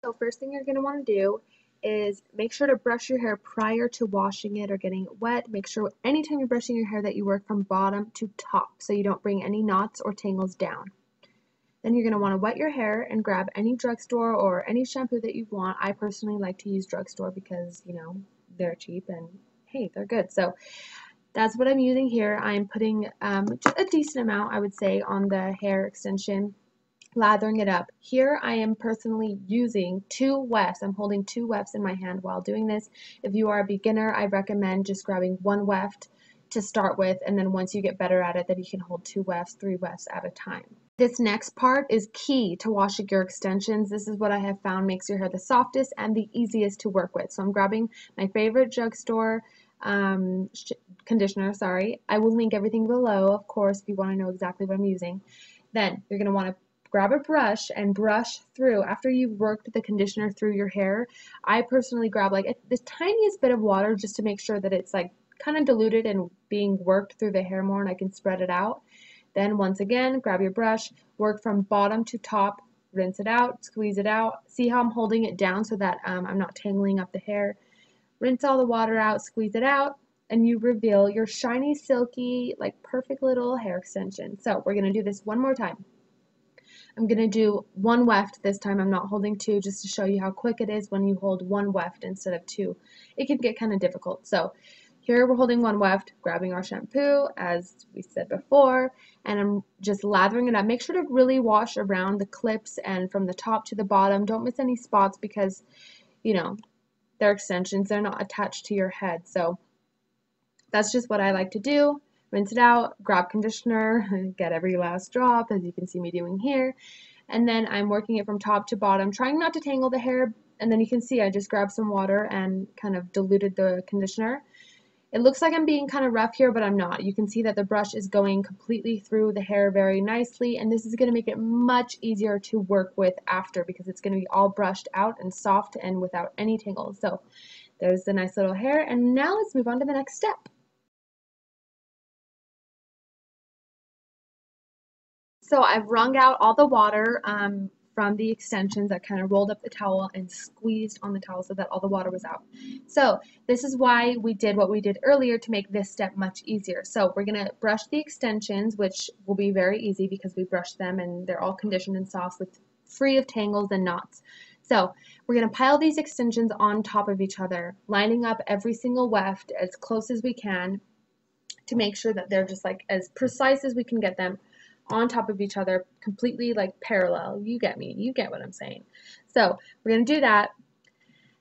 So first thing you're going to want to do is make sure to brush your hair prior to washing it or getting it wet. Make sure anytime you're brushing your hair that you work from bottom to top so you don't bring any knots or tangles down. Then you're going to want to wet your hair and grab any drugstore or any shampoo that you want. I personally like to use drugstore because, they're cheap and hey, they're good. So that's what I'm using here. I'm putting just a decent amount, I would say, on the hair extension, lathering it up. Here I am personally using 2 wefts. I'm holding 2 wefts in my hand while doing this. If you are a beginner, I recommend just grabbing 1 weft to start with, and then once you get better at it, then you can hold 2 wefts, 3 wefts at a time. This next part is key to washing your extensions. This is what I have found makes your hair the softest and the easiest to work with. So I'm grabbing my favorite drugstore conditioner, I will link everything below, of course, if you want to know exactly what I'm using. Then you're going to want to grab a brush and brush through. After you've worked the conditioner through your hair, I personally grab like the tiniest bit of water just to make sure that it's like kind of diluted and being worked through the hair more and I can spread it out. Then once again, grab your brush, work from bottom to top, rinse it out, squeeze it out. See how I'm holding it down so that I'm not tangling up the hair. Rinse all the water out, squeeze it out, and you reveal your shiny, silky, like perfect little hair extension. So we're going to do this one more time. I'm going to do 1 weft this time. I'm not holding 2 just to show you how quick it is when you hold 1 weft instead of 2. It can get kind of difficult. So here we're holding 1 weft, grabbing our shampoo as we said before, and I'm just lathering it up. Make sure to really wash around the clips and from the top to the bottom. Don't miss any spots because, they're extensions. They're not attached to your head. So that's just what I like to do. Rinse it out, grab conditioner, get every last drop, as you can see me doing here. And then I'm working it from top to bottom, trying not to tangle the hair. And then you can see I just grabbed some water and kind of diluted the conditioner. It looks like I'm being kind of rough here, but I'm not. You can see that the brush is going completely through the hair very nicely, and this is going to make it much easier to work with after because it's going to be all brushed out and soft and without any tangles. So there's the nice little hair, and now let's move on to the next step. So I've wrung out all the water from the extensions. I kind of rolled up the towel and squeezed on the towel so that all the water was out. So this is why we did what we did earlier to make this step much easier. So we're going to brush the extensions, which will be very easy because we brushed them and they're all conditioned and soft with free of tangles and knots. So we're going to pile these extensions on top of each other, lining up every single weft as close as we can to make sure that they're just like as precise as we can get them on top of each other, completely like parallel. You get me, you get what I'm saying. So we're going to do that,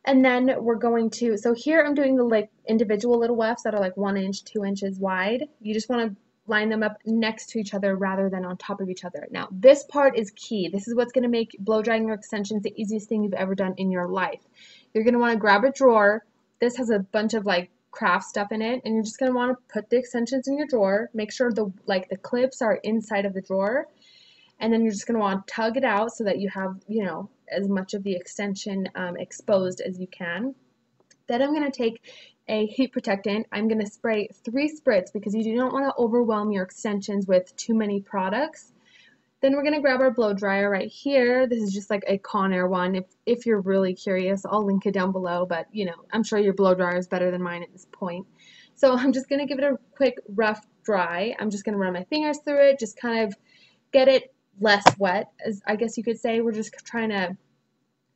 and then we're going to, so here I'm doing the like individual little wefts that are like 1 inch, 2 inches wide. You just want to line them up next to each other rather than on top of each other. Now this part is key. This is what's going to make blow drying your extensions the easiest thing you've ever done in your life. You're going to want to grab a drawer. This has a bunch of like craft stuff in it, and you're just going to want to put the extensions in your drawer. Make sure the clips are inside of the drawer, and then you're just going to want to tug it out so that you have as much of the extension exposed as you can. Then I'm going to take a heat protectant. I'm going to spray 3 spritz because you do not want to overwhelm your extensions with too many products. Then we're going to grab our blow dryer right here. This is just like a Conair one. If you're really curious, I'll link it down below, but I'm sure your blow dryer is better than mine at this point. So I'm just going to give it a quick rough dry. I'm just going to run my fingers through it, just kind of get it less wet, as I guess you could say. We're just trying to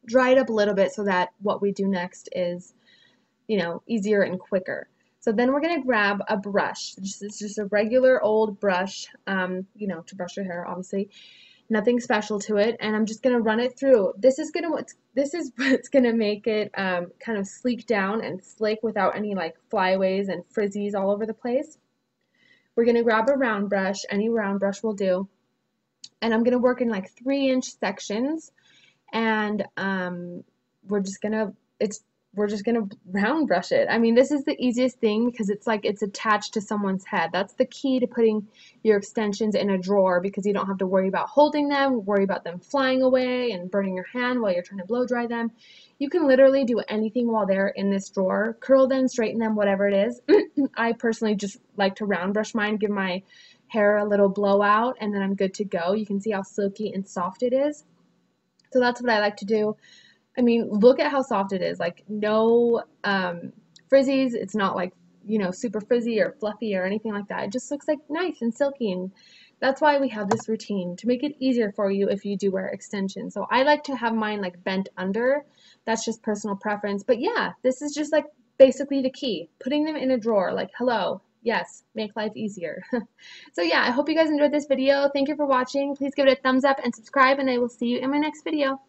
dry it up a little bit so that what we do next is, easier and quicker. So then we're going to grab a brush. It's just a regular old brush, to brush your hair, obviously. Nothing special to it. And I'm just going to run it through. This is what's going to make it kind of sleek down and slick without any like flyaways and frizzies all over the place. We're going to grab a round brush. Any round brush will do. And I'm going to work in like 3-inch sections. And we're just going to round brush it. I mean, this is the easiest thing because it's like it's attached to someone's head. That's the key to putting your extensions in a drawer because you don't have to worry about holding them, worry about them flying away and burning your hand while you're trying to blow dry them. You can literally do anything while they're in this drawer. Curl them, straighten them, whatever it is. I personally just like to round brush mine, give my hair a little blowout, and then I'm good to go. You can see how silky and soft it is. So that's what I like to do. I mean, look at how soft it is. Like no frizzies. It's not like, you know, super frizzy or fluffy or anything like that. It just looks like nice and silky, and that's why we have this routine to make it easier for you if you do wear extensions. So I like to have mine like bent under. That's just personal preference. But yeah, this is just like basically the key. Putting them in a drawer like, hello, yes, make life easier. So yeah, I hope you guys enjoyed this video. Thank you for watching. Please give it a thumbs up and subscribe, and I will see you in my next video.